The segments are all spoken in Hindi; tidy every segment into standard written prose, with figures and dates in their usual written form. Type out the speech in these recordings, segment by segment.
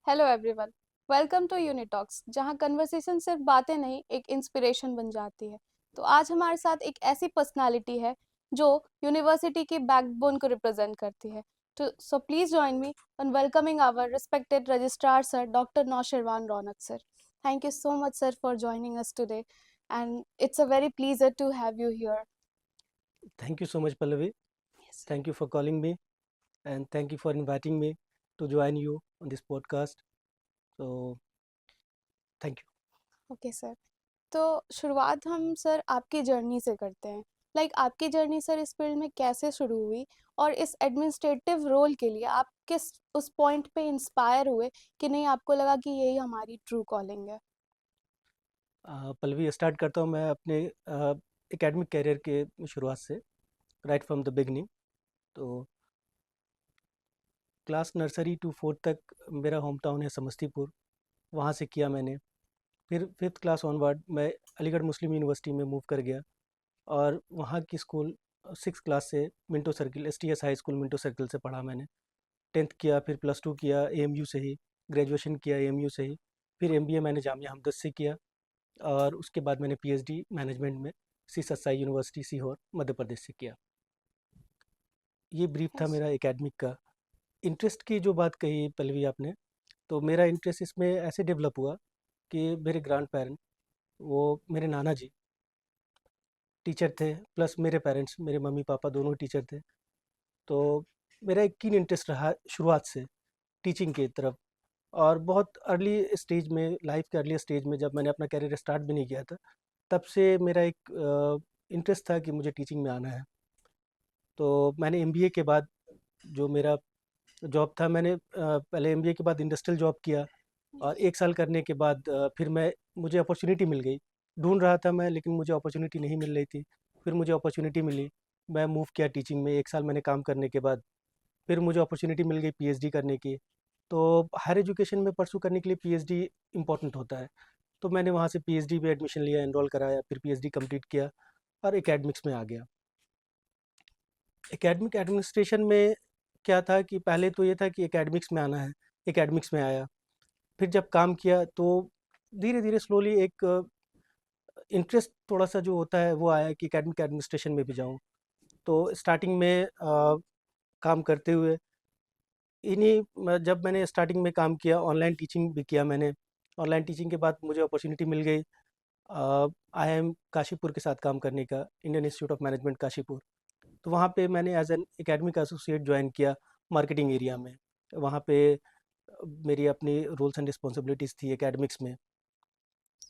Hello everyone. वेलकम टू यूनिटॉक्स, जहां कन्वर्सेशन सिर्फ बातें नहीं, एक इंस्पिरेशन बन जाती है। तो आज हमारे साथ एक ऐसी पर्सनालिटी है जो यूनिवर्सिटी की बैकबोन को रिप्रेजेंट करती है। तो so please join me on welcoming our respected registrar sir doctor Naushirwan Raunak sir. Thank you so much sir for joining us today and it's a very pleasure to have you here. Thank you so much, Pallavi. Thank you for calling me and thank you for inviting me to join you on this podcast. So, thank you. Okay sir. तो शुरुआत हम सर आपकी जर्नी से करते हैं। आपकी जर्नी सर इस फील्ड में कैसे शुरू हुई और इस एडमिनिस्ट्रेटिव रोल के लिए आप किस उस पॉइंट पे इंस्पायर हुए कि नहीं आपको लगा कि यही हमारी ट्रू कॉलिंग है? पल्लवी स्टार्ट करता हूँ मैं अपने एकेडमिक कैरियर के शुरुआत से राइट फ्रॉम द बिगनिंग। तो क्लास नर्सरी टू फोर्थ तक मेरा होम टाउन है समस्तीपुर, वहाँ से किया मैंने। फिर फिफ्थ क्लास ऑनवर्ड मैं अलीगढ़ मुस्लिम यूनिवर्सिटी में मूव कर गया और वहाँ की स्कूल सिक्स क्लास से Minto circle STS high school Minto circle से पढ़ा मैंने। टेंथ किया, फिर प्लस टू किया AMU से ही, ग्रेजुएशन किया AMU से ही, फिर MBA मैंने जामिया हमदर्द से किया और उसके बाद मैंने PhD मैनेजमेंट में सी सत्साई यूनिवर्सिटी सीहोर मध्य प्रदेश से किया। ये ब्रीफ था यस। मेरा एकेडमिक का। इंटरेस्ट की जो बात कही पल्लवी आपने, तो मेरा इंटरेस्ट इसमें ऐसे डेवलप हुआ कि मेरे ग्रैंड पेरेंट, वो मेरे नाना जी टीचर थे, प्लस मेरे पेरेंट्स, मेरे मम्मी पापा दोनों टीचर थे। तो मेरा एक कीन इंटरेस्ट रहा शुरुआत से टीचिंग की तरफ। और बहुत अर्ली स्टेज में, लाइफ के अर्ली स्टेज में, जब मैंने अपना करियर स्टार्ट भी नहीं किया था, तब से मेरा एक इंटरेस्ट था कि मुझे टीचिंग में आना है। तो मैंने MBA के बाद जो मेरा जॉब था, मैंने पहले MBA के बाद इंडस्ट्रियल जॉब किया और एक साल करने के बाद फिर मुझे अपॉर्चुनिटी मिल गई। ढूंढ रहा था मैं, लेकिन मुझे अपॉर्चुनिटी नहीं मिल रही थी। फिर मुझे अपॉर्चुनिटी मिली, मैं मूव किया टीचिंग में। एक साल मैंने काम करने के बाद फिर मुझे अपॉर्चुनिटी मिल गई PhD करने की। तो हायर एजुकेशन में परसू करने के लिए PhD इम्पॉर्टेंट होता है। तो मैंने वहाँ से PhD में एडमिशन लिया, एनरोल कराया, फिर PhD कंप्लीट किया और एकेडमिक्स में आ गया। एकेडमिक एडमिनिस्ट्रेशन में क्या था कि पहले तो ये था कि एकेडमिक्स में आना है, एकेडमिक्स में आया। फिर जब काम किया तो धीरे धीरे स्लोली एक इंटरेस्ट थोड़ा सा जो होता है वो आया कि एकेडमिक एडमिनिस्ट्रेशन में भी जाऊँ। तो स्टार्टिंग में काम करते हुए जब मैंने स्टार्टिंग में काम किया, ऑनलाइन टीचिंग भी किया मैंने। ऑनलाइन टीचिंग के बाद मुझे अपॉर्चुनिटी मिल गई IIM काशीपुर के साथ काम करने का, Indian Institute of Management Kashipur. तो वहाँ पे मैंने as an academic associate join किया मार्केटिंग एरिया में। वहाँ पे मेरी अपनी रोल्स एंड रिस्पॉन्सिबिलिटीज़ थी एकेडमिक्स में।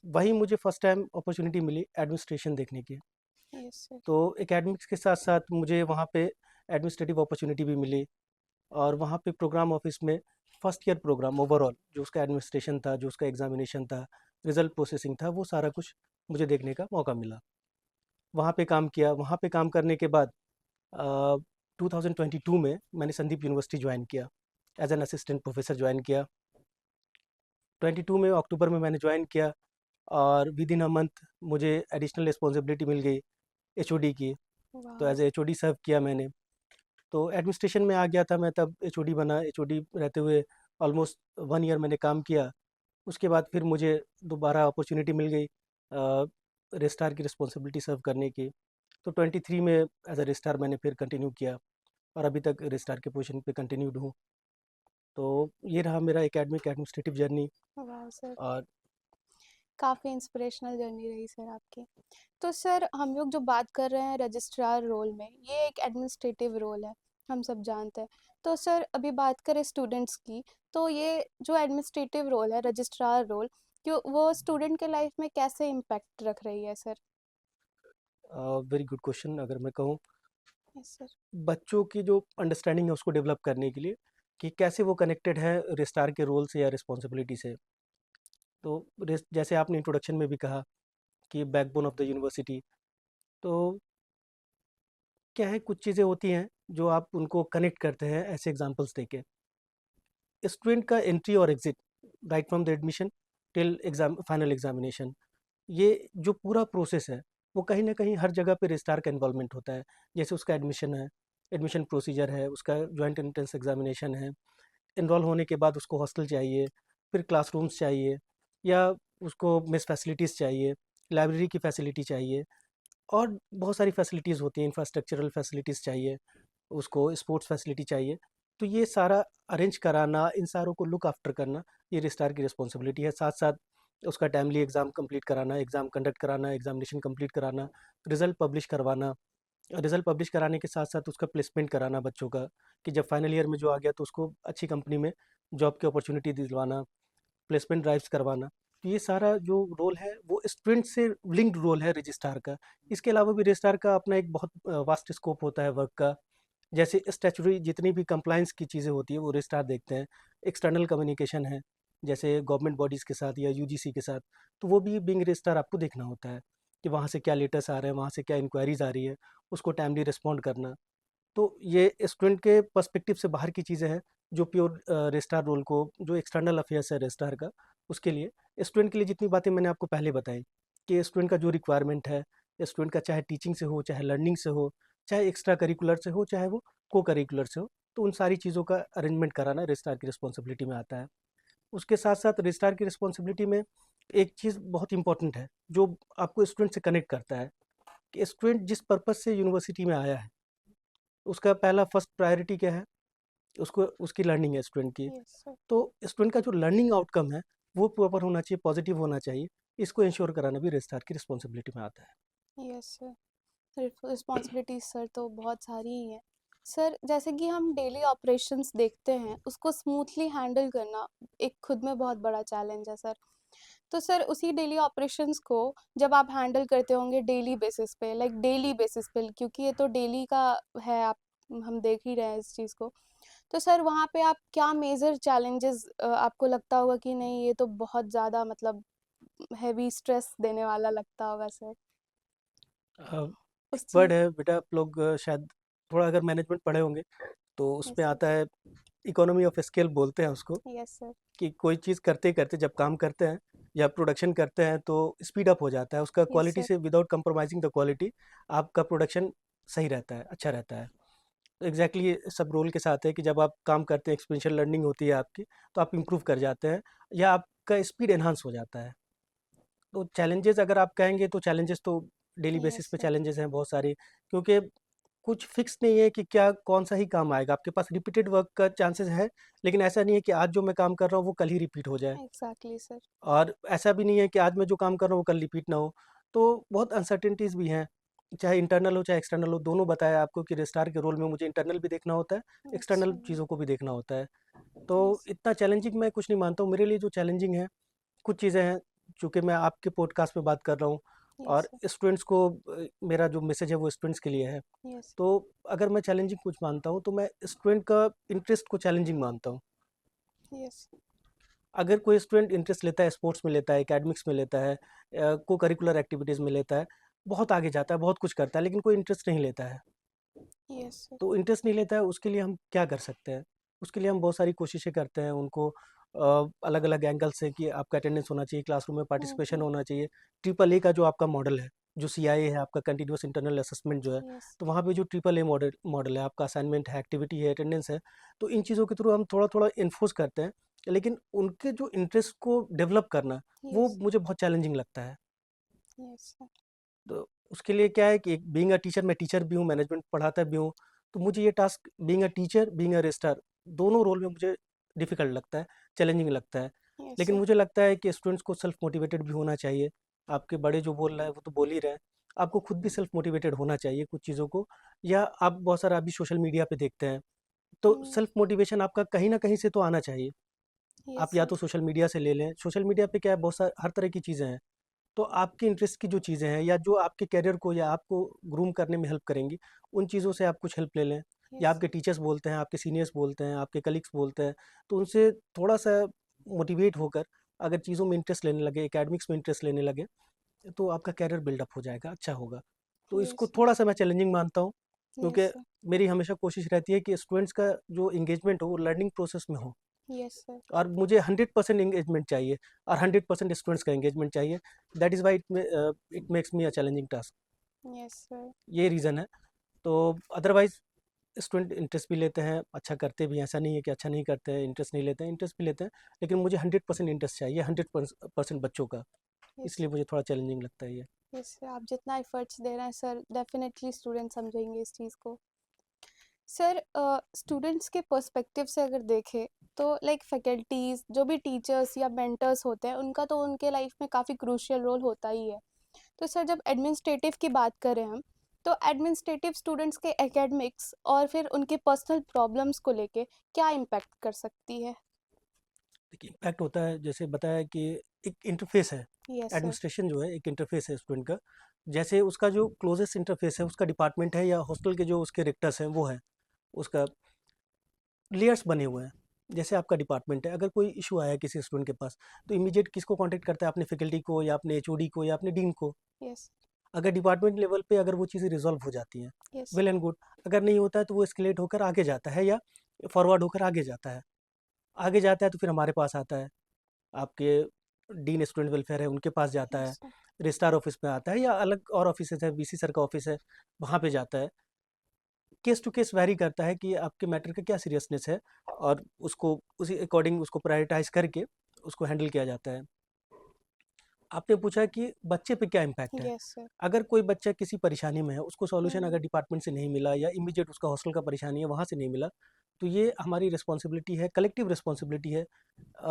वहीं मुझे फर्स्ट टाइम अपॉर्चुनिटी मिली एडमिनिस्ट्रेशन देखने की। Yes sir. तो एकेडमिक्स के साथ साथ मुझे वहाँ पे एडमिनिस्ट्रेटिव अपॉर्चुनिटी भी मिली और वहाँ पे प्रोग्राम ऑफिस में फर्स्ट ईयर प्रोग्राम ओवरऑल जो उसका एडमिनिस्ट्रेशन था, जो उसका एग्जामिनेशन था, रिजल्ट प्रोसेसिंग था, वो सारा कुछ मुझे देखने का मौका मिला। वहाँ पे काम किया। वहाँ पे काम करने के बाद 2022 में मैंने संदीप यूनिवर्सिटी ज्वाइन किया, as an assistant professor join किया। 22 में अक्टूबर में मैंने ज्वाइन किया और विद इन अ मंथ मुझे एडिशनल रिस्पॉन्सिबिलिटी मिल गई HOD की। तो वाह। एज ए HOD सर्व किया मैंने। तो एडमिनिस्ट्रेशन में आ गया था मैं, तब HOD बना। HOD रहते हुए ऑलमोस्ट 1 ईयर मैंने काम किया। उसके बाद फिर मुझे दोबारा अपॉर्चुनिटी मिल गई रजिस्ट्रार की रिस्पॉन्सिबिलिटी सर्व करने की। तो 23 में एज अ रजिस्ट्रार मैंने फिर कंटिन्यू किया और अभी तक रजिस्ट्रार के पोजीशन पे कंटिन्यूड हूँ। तो ये रहा मेरा एकेडमिक एडमिनिस्ट्रेटिव जर्नी। वाह सर, और काफ़ी इंस्पिरेशनल जर्नी रही सर आपकी। तो सर हम लोग जो बात कर रहे हैं रजिस्ट्रार रोल में, ये एक एडमिनिस्ट्रेटिव रोल है, हम सब जानते हैं। तो सर अभी बात करें स्टूडेंट्स की, तो ये जो एडमिनिस्ट्रेटिव रोल है रजिस्ट्रार रोल, क्यों वो स्टूडेंट के लाइफ में कैसे इम्पैक्ट रख रही है सर? Very good question. अगर मैं कहूँ, यस सर। बच्चों की जो अंडरस्टैंडिंग है उसको डेवलप करने के लिए कि कैसे वो कनेक्टेड है रजिस्ट्रार के रोल से या रिस्पॉन्सिबिलिटी से। तो जैसे आपने इंट्रोडक्शन में भी कहा कि बैकबोन ऑफ द यूनिवर्सिटी, तो क्या है, कुछ चीज़ें होती हैं जो आप उनको कनेक्ट करते हैं ऐसे एग्जांपल्स देके। स्टूडेंट का एंट्री और exit right from the admission till exam final examination, ये जो पूरा प्रोसेस है वो कहीं ना कहीं हर जगह पे रजिस्ट्रार का इन्वॉल्वमेंट होता है। जैसे उसका एडमिशन है, एडमिशन प्रोसीजर है, उसका जॉइंट एंट्रेंस एग्जामिनेशन है, एनरोल होने के बाद उसको हॉस्टल चाहिए, फिर क्लासरूम्स चाहिए, या उसको मेस फैसिलिटीज़ चाहिए, लाइब्रेरी की फैसिलिटी चाहिए, और बहुत सारी फैसिलिटीज़ होती हैं, इंफ्रास्ट्रक्चरल फैसिलिटीज़ चाहिए, उसको स्पोर्ट्स फैसिलिटी चाहिए। तो ये सारा अरेंज कराना, इन सारों को लुक आफ्टर करना, ये रजिस्ट्रार की रिस्पॉन्सिबिलिटी है। साथ साथ उसका टाइमली एग्ज़ाम कंप्लीट कराना, एग्ज़ाम कंडक्ट कराना, एग्जामिनेशन कंप्लीट कराना, रिज़ल्ट पब्लिश करवाना। रिज़ल्ट पब्लिश कराने के साथ साथ उसका प्लेसमेंट कराना बच्चों का, कि जब फाइनल ईयर में जो आ गया तो उसको अच्छी कंपनी में जॉब की अपॉर्चुनिटी दिलवाना, प्लेसमेंट ड्राइव्स करवाना। तो ये सारा जो रोल है वो स्टूडेंट से लिंक्ड रोल है रजिस्ट्रार का। इसके अलावा भी रजिस्ट्रार का अपना एक बहुत वास्ट स्कोप होता है वर्क का। जैसे स्टैचुटरी जितनी भी कंप्लायंस की चीज़ें होती है वो रजिस्ट्रार देखते हैं। एक्सटर्नल कम्युनिकेशन है, जैसे गवर्नमेंट बॉडीज़ के साथ या यूजीसी के साथ, तो वो भी बीइंग रजिस्ट्रार आपको देखना होता है कि वहाँ से क्या लेटर्स आ रहे हैं, वहाँ से क्या इंक्वायरीज आ रही है, उसको टाइमली रिस्पॉन्ड करना। तो ये स्टूडेंट के पर्सपेक्टिव से बाहर की चीज़ें हैं, जो प्योर रजिस्ट्रार रोल को, जो एक्सटर्नल अफेयर्स है रजिस्ट्रार का, उसके लिए स्टूडेंट के लिए जितनी बातें मैंने आपको पहले बताई, कि स्टूडेंट का जो रिक्वायरमेंट है, स्टूडेंट का चाहे टीचिंग से हो, चाहे लर्निंग से हो, चाहे एक्स्ट्रा करिकुलर से हो, चाहे वो को करिकुलर से हो, तो उन सारी चीज़ों का अरेंजमेंट कराना रजिस्ट्रार की रिस्पॉन्सिबिलिटी में आता है। उसके साथ साथ रजिस्ट्रार की रिस्पॉन्सिबिलिटी में एक चीज़ बहुत इंपॉर्टेंट है, जो आपको स्टूडेंट से कनेक्ट करता है, कि स्टूडेंट जिस पर्पज़ से यूनिवर्सिटी में आया है, उसका पहला फर्स्ट प्रायोरिटी क्या है, उसको उसकी लर्निंग है स्टूडेंट की। Yes sir. तो स्टूडेंट का जो लर्निंग आउटकम है वो प्रॉपर होना चाहिए, पॉजिटिव होना चाहिए। इसको इंश्योर कराना भी रजिस्ट्रार की रिस्पॉन्सिबिलिटी में आता है। Yes sir. रिस्पॉन्सिबिलिटीज सर तो बहुत सारी ही हैं। सर जैसे कि हम डेली ऑपरेशंस देखते हैं, उसको स्मूथली हैंडल करना एक खुद में बहुत बड़ा चैलेंज है सर। तो सर उसी डेली ऑपरेशंस को जब आप हैंडल करते होंगे डेली बेसिस पे, लाइक डेली बेसिस पे, क्योंकि ये तो डेली का है, आप हम देख ही रहे हैं इस चीज़ को। तो सर वहाँ पे आप क्या मेजर चैलेंजेस आपको लगता होगा कि नहीं ये तो बहुत ज़्यादा मतलब हेवी स्ट्रेस देने वाला लगता होगा सर एक उस वर्ड चीज़। है बेटा, आप लोग शायद थोड़ा अगर मैनेजमेंट पढ़े होंगे तो यस उसमें सर। आता है, इकोनॉमी ऑफ स्केल बोलते हैं उसको। Yes sir. कि कोई चीज़ करते करते जब काम करते हैं या प्रोडक्शन करते हैं तो स्पीड अप हो जाता है उसका, यस क्वालिटी सर। से विदाउट कंप्रोमाइजिंग द क्वालिटी आपका प्रोडक्शन सही रहता है, अच्छा रहता है। तो एग्जैक्टली सब रोल के साथ है कि जब आप काम करते हैं, एक्सपेरिंशियल लर्निंग होती है आपकी, तो आप इम्प्रूव कर जाते हैं, या आपका स्पीड एनहांस हो जाता है। तो चैलेंजेस अगर आप कहेंगे तो चैलेंजेस तो डेली बेसिस यस पे सर। चैलेंजेस हैं बहुत सारे, क्योंकि कुछ फिक्स नहीं है कि क्या कौन सा ही काम आएगा। आपके पास रिपीटेड वर्क का चांसेस है, लेकिन ऐसा नहीं है कि आज जो मैं काम कर रहा हूँ वो कल ही रिपीट हो जाए, एग्जैक्टली सर। और ऐसा भी नहीं है कि आज मैं जो काम कर रहा हूँ वो कल रिपीट ना हो। तो बहुत अनसर्टेनिटीज़ भी हैं, चाहे इंटरनल हो चाहे एक्सटर्नल हो। दोनों बताया आपको कि रजिस्ट्रार के रोल में मुझे इंटरनल भी देखना होता है, अच्छा। एक्सटर्नल चीज़ों को भी देखना होता है। तो यस। इतना चैलेंजिंग मैं कुछ नहीं मानता हूँ। मेरे लिए जो चैलेंजिंग है, कुछ चीज़ें हैं, चूँकि मैं आपके पॉडकास्ट पे बात कर रहा हूँ, यस और सर। स्टूडेंट्स को मेरा जो मैसेज है वो स्टूडेंट्स के लिए है। यस। तो अगर मैं चैलेंजिंग कुछ मानता हूँ तो मैं स्टूडेंट का इंटरेस्ट को चैलेंजिंग मानता हूँ। यस। अगर कोई स्टूडेंट इंटरेस्ट लेता है, स्पोर्ट्स में लेता है, एकेडमिक्स में लेता है, को करिकुलर एक्टिविटीज़ में लेता है, बहुत आगे जाता है, बहुत कुछ करता है, लेकिन कोई इंटरेस्ट नहीं लेता है, यस सर। तो इंटरेस्ट नहीं लेता है, उसके लिए हम क्या कर सकते हैं? उसके लिए हम बहुत सारी कोशिशें करते हैं, उनको अलग अलग एंगल से, कि आपका अटेंडेंस होना चाहिए, क्लासरूम में पार्टिसिपेशन होना चाहिए। ट्रिपल ए का जो आपका मॉडल है, जो सीआईए है आपका, कंटिन्यूअस इंटरनल असेसमेंट जो है, यस। तो वहाँ पे जो ट्रिपल ए मॉडल मॉडल है आपका, असाइनमेंट है, एक्टिविटी है, अटेंडेंस है, तो इन चीज़ों के थ्रू हम थोड़ा थोड़ा इन्फोर्स करते हैं। लेकिन उनके जो इंटरेस्ट को डेवलप करना, वो यस। मुझे बहुत चैलेंजिंग लगता है। Yes sir. तो उसके लिए क्या है कि बीइंग अ टीचर, मैं टीचर भी हूँ, मैनेजमेंट पढ़ाता भी हूँ, तो मुझे ये task being a teacher, being a registrar, दोनों रोल में मुझे डिफ़िकल्ट लगता है, चैलेंजिंग लगता है। यस लेकिन सर। मुझे लगता है कि स्टूडेंट्स को सेल्फ मोटिवेटेड भी होना चाहिए। आपके बड़े जो बोल रहे हैं वो तो बोल ही रहे हैं, आपको खुद भी सेल्फ मोटिवेटेड होना चाहिए कुछ चीज़ों को। या आप बहुत सारा अभी सोशल मीडिया पे देखते हैं, तो सेल्फ मोटिवेशन आपका कहीं न कहीं से तो आना चाहिए। यस आप या सर। तो सोशल मीडिया से ले लें, सोशल मीडिया पे क्या है, बहुत सारे हर तरह की चीज़ें हैं। तो आपके इंटरेस्ट की जो चीज़ें हैं, या जो आपके करियर को या आपको ग्रूम करने में हेल्प करेंगी, उन चीज़ों से आप कुछ हेल्प ले लें। या यस आपके सर। टीचर्स बोलते हैं, आपके सीनियर्स बोलते हैं, आपके कलीग्स बोलते हैं, तो उनसे थोड़ा-सा मोटिवेट होकर अगर चीज़ों में इंटरेस्ट लेने लगे, एकेडमिक्स में इंटरेस्ट लेने लगे, तो आपका करियर बिल्डअप हो जाएगा, अच्छा होगा। तो यस इसको सर। थोड़ा-सा मैं चैलेंजिंग मानता हूँ, यस क्योंकि सर। मेरी हमेशा कोशिश रहती है कि स्टूडेंट्स का जो एंगेजमेंट हो, वो लर्निंग प्रोसेस में हो। Yes sir. और मुझे 100% एंगेजमेंट चाहिए, और 100% स्टूडेंट्स का एंगेजमेंट चाहिए। That is why it makes me a challenging task. Yes sir. ये रीज़न है। तो अदरवाइज़ स्टूडेंट इंटरेस्ट भी लेते हैं, अच्छा करते भी हैं, ऐसा नहीं है कि अच्छा नहीं करते हैं, इंटरेस्ट नहीं लेते हैं, इंटरेस्ट भी लेते हैं, लेकिन मुझे 100% इंटरेस्ट चाहिए, 100% बच्चों का, यस। इसलिए मुझे थोड़ा चैलेंजिंग लगता है ये। यस सर, आप जितना एफर्ट्स दे रहे हैं सर, डेफिनेटली स्टूडेंट समझेंगे इस चीज़ को। सर, स्टूडेंट्स के पर्सपेक्टिव से अगर देखें तो लाइक फैकल्टीज़, जो भी टीचर्स या मेंटर्स होते हैं, उनका तो उनके लाइफ में काफ़ी क्रूशियल रोल होता ही है। तो सर, जब एडमिनिस्ट्रेटिव की बात करें हम, तो एडमिनिस्ट्रेटिव स्टूडेंट्स के एकेडमिक्स और फिर उनके पर्सनल प्रॉब्लम्स को लेके क्या इम्पैक्ट कर सकती है? देखिए इम्पैक्ट होता है, जैसे बताया कि एक इंटरफेस है, यस सर। एडमिनिस्ट्रेशन जो है एक इंटरफेस है स्टूडेंट का। जैसे उसका जो क्लोजेस्ट इंटरफेस है उसका डिपार्टमेंट है या हॉस्टल के जो उसके रेक्टर्स हैं वो है, उसका लेयर्स बने हुए हैं। जैसे आपका डिपार्टमेंट है, अगर कोई इशू आया किसी स्टूडेंट के पास, तो इमीडिएट किसको कांटेक्ट करता है? अपने फैकल्टी को या अपने एचओडी को या अपने डीन को। यस। अगर डिपार्टमेंट लेवल पे अगर वो चीज़ें रिजॉल्व हो जाती हैं, यस। Well and good. अगर नहीं होता है तो वो एस्केलेट होकर आगे जाता है या फॉरवर्ड होकर आगे जाता है। आगे जाता है तो फिर हमारे पास आता है, आपके डीन स्टूडेंट वेलफेयर है उनके पास जाता है, यस सर। रजिस्ट्रार ऑफिस में आता है या अलग और ऑफिसेज है, वीसी सर का ऑफिस है, वहाँ पे जाता है। केस टू केस वैरी करता है कि आपके मैटर का क्या सीरियसनेस है, और उसको उसी अकॉर्डिंग उसको प्रायोरिटाइज करके उसको हैंडल किया जाता है। आपने पूछा कि बच्चे पे क्या इम्पैक्ट है। Yes sir. अगर कोई बच्चा किसी परेशानी में है, उसको सॉल्यूशन हम्म। अगर डिपार्टमेंट से नहीं मिला या इमीडिएट उसका हॉस्टल का परेशानी है वहाँ से नहीं मिला, तो ये हमारी रिस्पॉन्सिबिलिटी है, कलेक्टिव रिस्पॉन्सिबिलिटी है,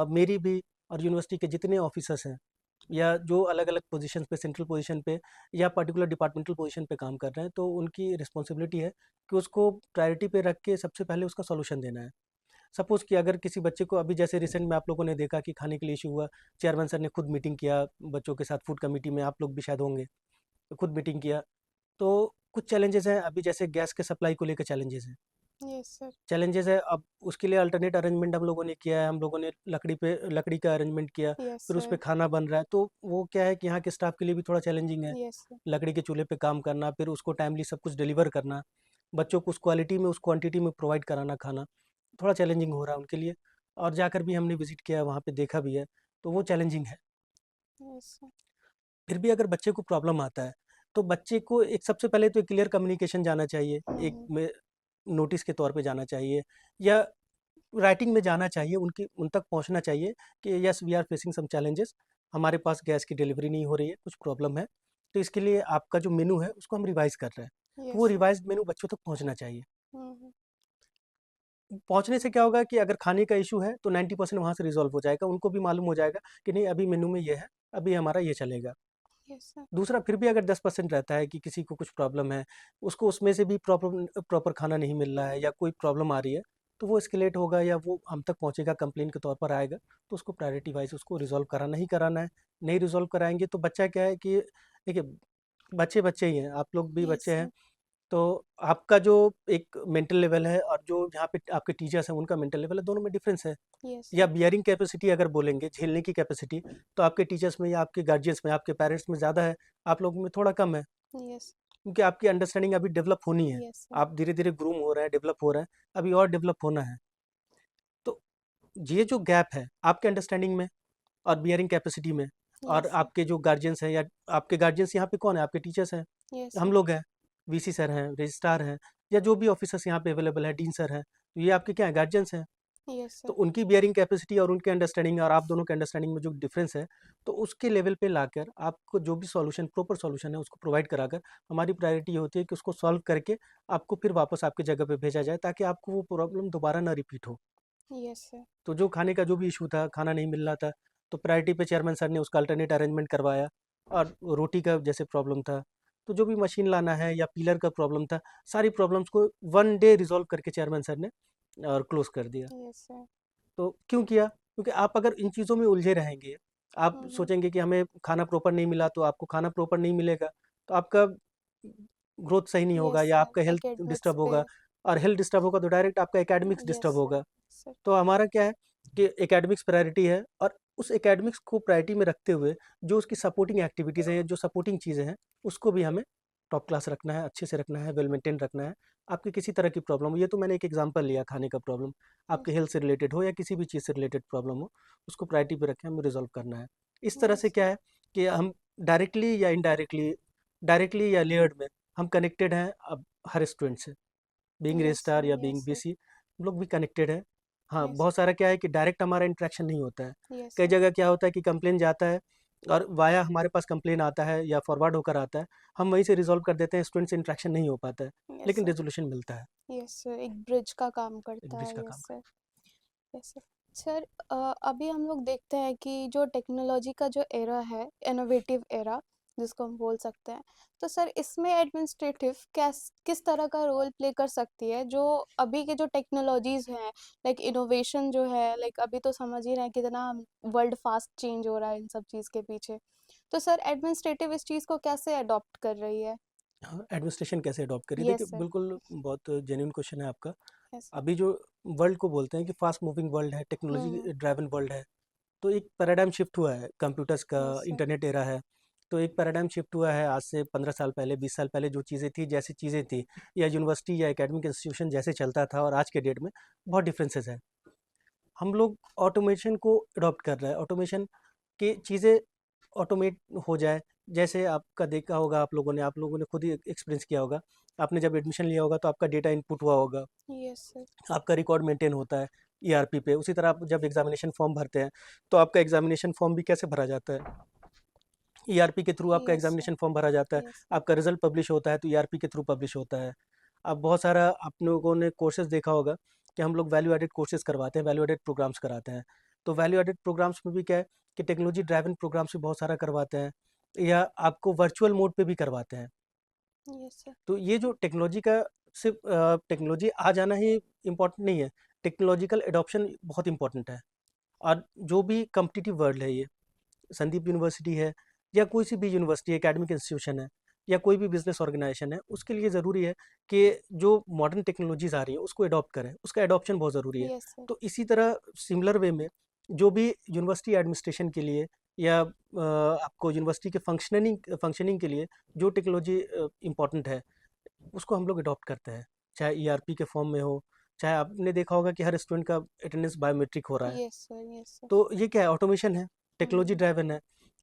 मेरी भी और यूनिवर्सिटी के जितने ऑफिसर्स हैं या जो अलग अलग पोजीशन पे, सेंट्रल पोजीशन पे या पर्टिकुलर डिपार्टमेंटल पोजीशन पे काम कर रहे हैं, तो उनकी रिस्पॉन्सिबिलिटी है कि उसको प्रायोरिटी पे रख के सबसे पहले उसका सॉल्यूशन देना है। सपोज़ कि अगर किसी बच्चे को अभी जैसे रिसेंट में आप लोगों ने देखा कि खाने के लिए इशू हुआ, चेयरमैन सर ने खुद मीटिंग किया बच्चों के साथ, फूड कमेटी में आप लोग भी शायद होंगे, तो खुद मीटिंग किया। तो कुछ चैलेंजेस हैं, अभी जैसे गैस के सप्लाई को लेकर चैलेंजेस हैं। Yes sir. चैलेंजेस है, अब उसके लिए अल्टरनेट अरेंजमेंट हम लोगों ने किया है, हम लोगों ने लकड़ी का अरेंजमेंट किया, यस फिर उस पे सर। खाना बन रहा है, तो वो क्या है कि यहाँ के स्टाफ के लिए भी थोड़ा चैलेंजिंग है। Yes sir. लकड़ी के चूल्हे पे काम करना, फिर उसको टाइमली सब कुछ डिलीवर करना, बच्चों को उस क्वालिटी में, उस क्वांटिटी में प्रोवाइड कराना खाना, थोड़ा चैलेंजिंग हो रहा है उनके लिए। और जाकर भी हमने विजिट किया है, वहाँ पे देखा भी है, तो वो चैलेंजिंग है। Yes sir. फिर भी अगर बच्चे को प्रॉब्लम आता है, तो बच्चे को एक सबसे पहले तो एक क्लियर कम्युनिकेशन जाना चाहिए, एक हम्म। में नोटिस के तौर पे जाना चाहिए या राइटिंग में जाना चाहिए, उनकी उन तक पहुंचना चाहिए कि yes we are facing some challenges, हमारे पास गैस की डिलीवरी नहीं हो रही है, कुछ प्रॉब्लम है, तो इसके लिए आपका जो मेनू है उसको हम रिवाइज कर रहे हैं। तो यस वो सर। रिवाइज्ड मेनू बच्चों तक पहुंचना चाहिए। हम्म। पहुंचने से क्या होगा कि अगर खाने का इशू है तो 90% वहाँ से रिजॉल्व हो जाएगा, उनको भी मालूम हो जाएगा कि नहीं अभी मेनू में ये है, अभी हमारा ये चलेगा। Yes sir. दूसरा, फिर भी अगर 10% रहता है कि किसी को कुछ प्रॉब्लम है, उसको उसमें से भी प्रॉपर प्रॉपर खाना नहीं मिल रहा है या कोई प्रॉब्लम आ रही है, तो वो एस्केलेट होगा या वो हम तक पहुँचेगा, कंप्लेंट के तौर पर आएगा, तो उसको प्रायोरिटी वाइज़ उसको रिज़ॉल्व कराना ही कराना है। नहीं रिज़ॉल्व कराएँगे तो बच्चा क्या है कि देखिए, बच्चे बच्चे ही हैं, आप लोग भी यस बच्चे हैं, सर। तो आपका जो एक मेंटल लेवल है और जो जहाँ पे आपके टीचर्स हैं उनका मेंटल लेवल है, दोनों में डिफरेंस है। यस या सर। बियरिंग कैपेसिटी अगर बोलेंगे, झेलने की कैपेसिटी, तो आपके टीचर्स में या आपके गार्जियंस में, आपके पेरेंट्स में ज़्यादा है, आप लोगों में थोड़ा कम है, यस। क्योंकि आपकी अंडरस्टैंडिंग अभी डेवलप होनी है। Yes sir. आप धीरे-धीरे ग्रूम हो रहे हैं, डेवलप हो रहे हैं, अभी और डेवलप होना है। तो ये जो गैप है आपके अंडरस्टैंडिंग में और बियरिंग कैपेसिटी में, और यस सर। आपके जो गार्जियंस हैं या आपके गार्जियंस यहाँ पे कौन है? आपके टीचर्स हैं, यस हम सर। लोग हैं, वीसी सर हैं, रजिस्ट्रार हैं या जो भी ऑफिसर्स यहाँ पे अवेलेबल हैं, डीन सर हैं, तो ये आपके क्या हैं? गार्जियंस हैं। यस तो सर। उनकी बियरिंग कैपेसिटी और उनके अंडरस्टैंडिंग और आप दोनों के अंडरस्टैंडिंग में जो डिफरेंस है, तो उसके लेवल पे लाकर आपको जो भी सॉल्यूशन, प्रॉपर सॉल्यूशन है उसको प्रोवाइड कराकर, हमारी प्रायोरिटी ये होती है कि उसको सॉल्व करके आपको फिर वापस आपकी जगह पे भेजा जाए, ताकि आपको वो प्रॉब्लम दोबारा ना रिपीट हो। Yes sir. तो जो खाने का जो भी इशू था, खाना नहीं मिल रहा था, तो प्रायोरिटी पे चेयरमैन सर ने उसका अल्टरनेट अरेंजमेंट करवाया। और रोटी का जैसे प्रॉब्लम था, तो जो भी मशीन लाना है या पीलर का प्रॉब्लम था, सारी प्रॉब्लम्स को वन डे रिजॉल्व करके चेयरमैन सर ने और क्लोज कर दिया। Yes sir. तो क्यों किया? क्योंकि आप अगर इन चीज़ों में उलझे रहेंगे, आप हम्म। सोचेंगे कि हमें खाना प्रॉपर नहीं मिला, तो आपको खाना प्रॉपर नहीं मिलेगा, तो आपका ग्रोथ सही नहीं होगा यस या सर, आपका हेल्थ एकेडमिक्स डिस्टर्ब पे। होगा, और हेल्थ डिस्टर्ब होगा तो डायरेक्ट आपका एकेडमिक्स यस डिस्टर्ब सर। होगा। सर। तो हमारा क्या है कि एकेडमिक्स प्रायोरिटी है, और उस एकेडमिक्स को प्रायोरिटी में रखते हुए जो उसकी सपोर्टिंग एक्टिविटीज़ हैं, जो सपोर्टिंग चीज़ें हैं, उसको भी हमें टॉप क्लास रखना है, अच्छे से रखना है, वेल मेंटेन रखना है। आपकी किसी तरह की प्रॉब्लम हो, ये तो मैंने एक एग्जांपल लिया खाने का प्रॉब्लम, आपके यस। हेल्थ से रिलेटेड हो या किसी भी चीज़ से रिलेटेड प्रॉब्लम हो, उसको प्रायोरिटी पे रखें, हमें रिजॉल्व करना है। इस तरह यस से क्या सर। है कि हम डायरेक्टली या इनडायरेक्टली, डायरेक्टली या लेयर्ड में हम कनेक्टेड हैं अब हर स्टूडेंट से। बीइंग यस रजिस्ट्रार सर, या यस बीइंग सर, बीसी, हम लोग भी कनेक्टेड है। हाँ, यस, बहुत सारा क्या है कि डायरेक्ट हमारा इंटरेक्शन नहीं होता है। यस कई सर, जगह क्या होता है कि कंप्लेन जाता है और वाया हमारे पास कंप्लेन आता है या फॉरवर्ड होकर आता है, हम वहीं से रिज़ॉल्व कर देते हैं, स्टूडेंट से इंटरेक्शन नहीं हो पाता है, यस लेकिन सर, रेज़ोल्यूशन मिलता है, यस सर, एक ब्रिज का काम एक करता ब्रिज है। का यस काम सर, यस सर। सर, अभी हम लोग देखते हैं कि जो टेक्नोलॉजी का जो एरा है, इनोवेटिव एरा जिसको हम बोल सकते हैं, तो सर इसमें एडमिनिस्ट्रेटिव किस तरह का रोल प्ले कर सकती है, जो अभी के जो टेक्नोलॉजीज हैं, लाइक इनोवेशन जो है, लाइक अभी तो समझ ही रहे हैं कितना वर्ल्ड फास्ट चेंज हो रहा है इन सब चीज़ के पीछे। तो सर एडमिनिस्ट्रेटिव इस चीज़ को कैसे अडॉप्ट कर रही है? हाँ, एडमिनिस्ट्रेशन कैसे अडॉप्ट करी? देखिए, यस सर, बिल्कुल बहुत जेन्युइन क्वेश्चन है आपका। यस सर, अभी जो वर्ल्ड को बोलते हैं कि फास्ट मूविंग वर्ल्ड है, टेक्नोलॉजी हम्म, ड्राइवन वर्ल्ड है, तो एक पैराडाइम शिफ्ट हुआ है, कंप्यूटर्स का यस सर, इंटरनेट एरा है। तो एक पैराडाइम शिफ्ट हुआ है आज से 15 साल पहले, 20 साल पहले जो चीज़ें थी, जैसी चीज़ें थी, या यूनिवर्सिटी या एकेडमिक इंस्टीट्यूशन जैसे चलता था और आज के डेट में बहुत डिफरेंसेस है। हम लोग ऑटोमेशन को अडॉप्ट कर रहे हैं, ऑटोमेशन की चीज़ें ऑटोमेट हो जाए। जैसे आपका देखा होगा, आप लोगों ने खुद ही एक्सपीरियंस किया होगा, आपने जब एडमिशन लिया होगा तो आपका डेटा इनपुट हुआ होगा, यस सर, आपका रिकॉर्ड मेंटेन होता है ईआरपी पे। उसी तरह आप जब एग्जामिनेशन फॉर्म भरते हैं तो आपका एग्जामिनेशन फॉर्म भी कैसे भरा जाता है, ईआरपी के थ्रू आपका यस सर, एग्जामिनेशन फॉर्म भरा जाता है। यस सर, आपका रिजल्ट पब्लिश होता है तो ईआरपी के थ्रू पब्लिश होता है। अब बहुत सारा आप लोगों ने कोर्सेज देखा होगा कि हम लोग वैल्यू एडेड कोर्सेज करवाते हैं, वैल्यू एडेड प्रोग्राम्स कराते हैं। तो वैल्यू एडेड प्रोग्राम्स में भी क्या है कि टेक्नोलॉजी ड्राइवन प्रोग्राम्स भी बहुत सारा करवाते हैं, या आपको वर्चुअल मोड पे भी करवाते हैं। यस सर, तो ये जो टेक्नोलॉजी का सिर्फ टेक्नोलॉजी आ जाना ही इम्पोर्टेंट नहीं है, टेक्नोलॉजिकल एडॉप्शन बहुत इंपॉर्टेंट है। और जो भी कॉम्पिटिटिव वर्ल्ड है, ये संदीप यूनिवर्सिटी है या कोई सी भी यूनिवर्सिटी एकेडमिक इंस्टीट्यूशन है या कोई भी बिजनेस ऑर्गेनाइजेशन है, उसके लिए ज़रूरी है कि जो मॉडर्न टेक्नोलॉजीज आ रही है उसको अडॉप्ट करें, उसका एडॉप्शन बहुत ज़रूरी है। यस सर, तो इसी तरह सिमिलर वे में जो भी यूनिवर्सिटी एडमिनिस्ट्रेशन के लिए या आपको यूनिवर्सिटी के फंक्शनिंग के लिए जो टेक्नोलॉजी इंपॉर्टेंट है, उसको हम लोग अडॉप्ट करते हैं, चाहे ईआरपी के फॉर्म में हो, चाहे आपने देखा होगा कि हर स्टूडेंट का अटेंडेंस बायोमेट्रिक हो रहा है। यस सर, यस सर, तो ये क्या है, ऑटोमेशन है, टेक्नोलॉजी हम्म, ड्राइवन है।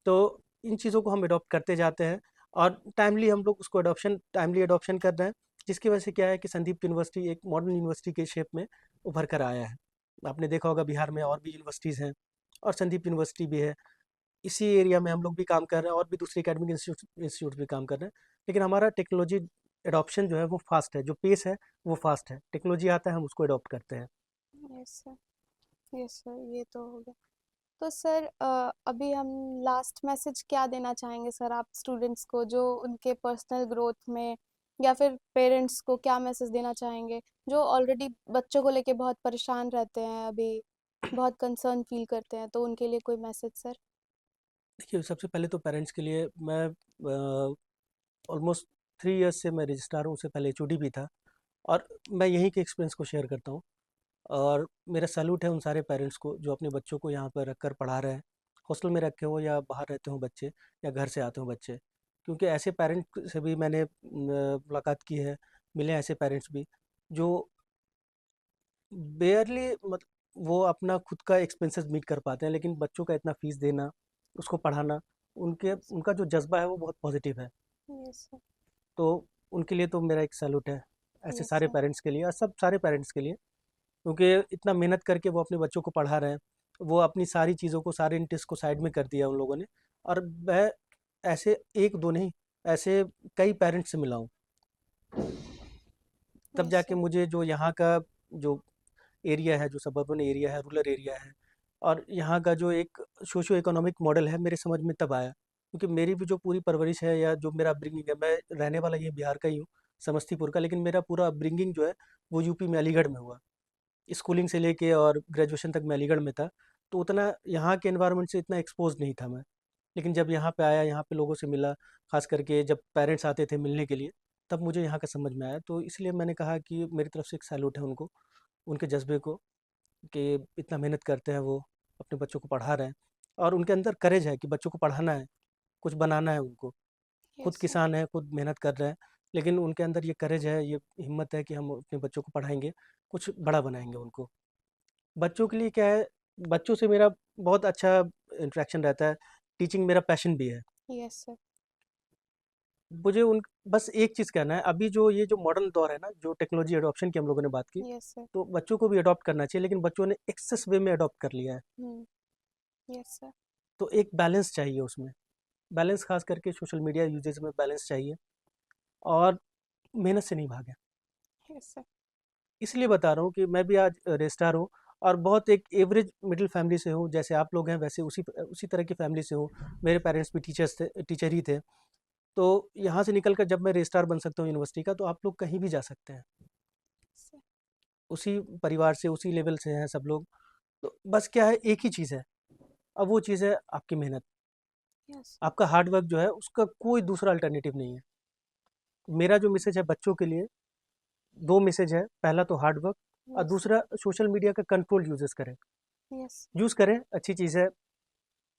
तो इन चीज़ों को हम अडॉप्ट करते जाते हैं और टाइमली हम लोग उसको अडॉप्शन टाइमली अडॉप्शन कर रहे हैं, जिसकी वजह से क्या है कि संदीप यूनिवर्सिटी एक मॉडर्न यूनिवर्सिटी के शेप में उभर कर आया है। आपने देखा होगा बिहार में और भी यूनिवर्सिटीज़ हैं और संदीप यूनिवर्सिटी भी है। इसी एरिया में हम लोग भी काम कर रहे हैं और भी दूसरे एकेडमिक इंस्टीट्यूट भी काम कर रहे हैं। लेकिन हमारा टेक्नोलॉजी एडॉप्शन जो है वो फास्ट है, जो पेस है वो फास्ट है। टेक्नोलॉजी आता है, हम उसको अडॉप्ट करते हैं। यस सर, यस सर, ये तो हो गया। तो सर अभी हम लास्ट मैसेज क्या देना चाहेंगे सर आप स्टूडेंट्स को, जो उनके पर्सनल ग्रोथ में, या फिर पेरेंट्स को क्या मैसेज देना चाहेंगे जो ऑलरेडी बच्चों को लेके बहुत परेशान रहते हैं, अभी बहुत कंसर्न फील करते हैं, तो उनके लिए कोई मैसेज सर? देखिए, सबसे पहले तो पेरेंट्स के लिए मैं ऑलमोस्ट 3 इयर्स से मैं रजिस्ट्रार हूँ, उससे पहले एचओडी भी था, और मैं यहीं के एक्सपीरियंस को शेयर करता हूँ। और मेरा सैल्यूट है उन सारे पेरेंट्स को जो अपने बच्चों को यहाँ पर रख कर पढ़ा रहे हैं, हॉस्टल में रखे हो या बाहर रहते हो बच्चे, या घर से आते हो बच्चे। क्योंकि ऐसे पेरेंट से भी मैंने मुलाकात की है, मिले हैं ऐसे पेरेंट्स भी जो बेयरली मत वो अपना खुद का एक्सपेंसेस मीट कर पाते हैं, लेकिन बच्चों का इतना फीस देना, उसको पढ़ाना, उनके यस, उनका जो जज्बा है वो बहुत पॉजिटिव है। यस सर, तो उनके लिए तो मेरा एक सैल्यूट है, ऐसे यस सारे सर, पेरेंट्स के लिए और सब सारे पेरेंट्स के लिए। क्योंकि इतना मेहनत करके वो अपने बच्चों को पढ़ा रहे हैं, वो अपनी सारी चीज़ों को, सारे इंटरेस्ट को साइड में कर दिया उन लोगों ने। और मैं ऐसे एक दो नहीं, ऐसे कई पेरेंट्स से मिला हूँ, तब यस जाके सर, मुझे जो यहाँ का जो एरिया है, जो सबर्बन एरिया है, रूरल एरिया है, और यहाँ का जो एक सोशो इकोनॉमिक मॉडल है, मेरे समझ में तब आया। क्योंकि मेरी भी जो पूरी परवरिश है या जो मेरा अपब्रिंगिंग है, मैं रहने वाला ये बिहार का ही हूँ, समस्तीपुर का, लेकिन मेरा पूरा अपब्रिंगिंग जो है वो यूपी में अलीगढ़ में हुआ। स्कूलिंग से लेके और ग्रेजुएशन तक मैं अलीगढ़ में था। तो उतना यहाँ के एनवायरनमेंट से इतना एक्सपोज नहीं था मैं। लेकिन जब यहाँ पे आया, यहाँ पे लोगों से मिला, खास करके जब पेरेंट्स आते थे मिलने के लिए, तब मुझे यहाँ का समझ में आया। तो इसलिए मैंने कहा कि मेरी तरफ से एक सैल्यूट है उनको, उनके जज्बे को, कि इतना मेहनत करते हैं वो, अपने बच्चों को पढ़ा रहे हैं, और उनके अंदर करेज है कि बच्चों को पढ़ाना है, कुछ बनाना है उनको। खुद यस सर, किसान हैं, खुद मेहनत कर रहे हैं, लेकिन उनके अंदर ये करेज है, ये हिम्मत है कि हम अपने बच्चों को पढ़ाएँगे, कुछ बड़ा बनाएँगे उनको। बच्चों के लिए क्या है, बच्चों से मेरा बहुत अच्छा इंटरेक्शन रहता है, टीचिंग मेरा पैशन भी है। यस सर, मुझे उन बस एक चीज़ कहना है, अभी जो ये जो मॉडर्न दौर है ना, जो टेक्नोलॉजी एडॉप्शन की हम लोगों ने बात की, यस सर। तो बच्चों को भी अडॉप्ट करना चाहिए, लेकिन बच्चों ने एक्सेस वे में अडॉप्ट कर लिया है। Yes sir. तो एक बैलेंस चाहिए उसमें, बैलेंस खास करके सोशल मीडिया यूजेज में बैलेंस चाहिए, और मेहनत से नहीं भागें। Yes sir. इसलिए बता रहा हूँ कि मैं भी आज रजिस्ट्रार हूँ, और बहुत एक एवरेज मिडिल फैमिली से हूँ, जैसे आप लोग हैं वैसे उसी उसी तरह की फैमिली से हूँ। मेरे पेरेंट्स भी टीचर ही थे। तो यहाँ से निकल कर जब मैं रजिस्ट्रार बन सकता हूँ यूनिवर्सिटी का, तो आप लोग कहीं भी जा सकते हैं। सर। उसी परिवार से, उसी लेवल से हैं सब लोग। तो बस क्या है, एक ही चीज़ है, अब वो चीज़ है आपकी मेहनत। Yes sir. आपका हार्ड वर्क जो है, उसका कोई दूसरा अल्टरनेटिव नहीं है। मेरा जो मैसेज है बच्चों के लिए, 2 मैसेज है। पहला तो हार्ड वर्क, और यस। दूसरा सोशल मीडिया का कंट्रोल यूज़ेस करें। यस। यूज़ करें, अच्छी चीज़ है।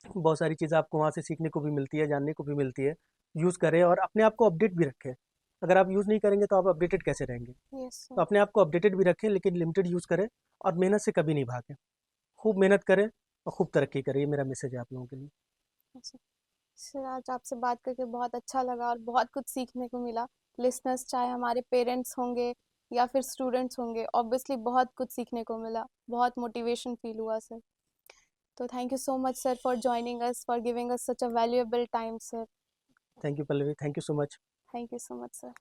बहुत सारी चीज़ें आपको वहाँ से सीखने को भी मिलती है, जानने को भी मिलती है। यूज़ करें और अपने आप को अपडेट भी रखें। अगर आप यूज़ नहीं करेंगे तो आप अपडेटेड कैसे रहेंगे? यस तो सर। अपने आप को अपडेटेड भी रखें, लेकिन लिमिटेड यूज़ करें, और मेहनत से कभी नहीं भागें। खूब मेहनत करें और खूब तरक्की करें, ये मेरा मैसेज है आप लोगों के लिए। अच्छा। सर, आज आपसे बात करके बहुत अच्छा लगा और बहुत कुछ सीखने को मिला। लिसनर्स चाहे हमारे पेरेंट्स होंगे या फिर स्टूडेंट्स होंगे, ऑब्वियसली बहुत कुछ सीखने को मिला, बहुत मोटिवेशन फील हुआ सर। तो thank you so much sir for joining us, for giving us such a valuable time sir. Thank you Pallavi, thank you so much. Thank you so much sir.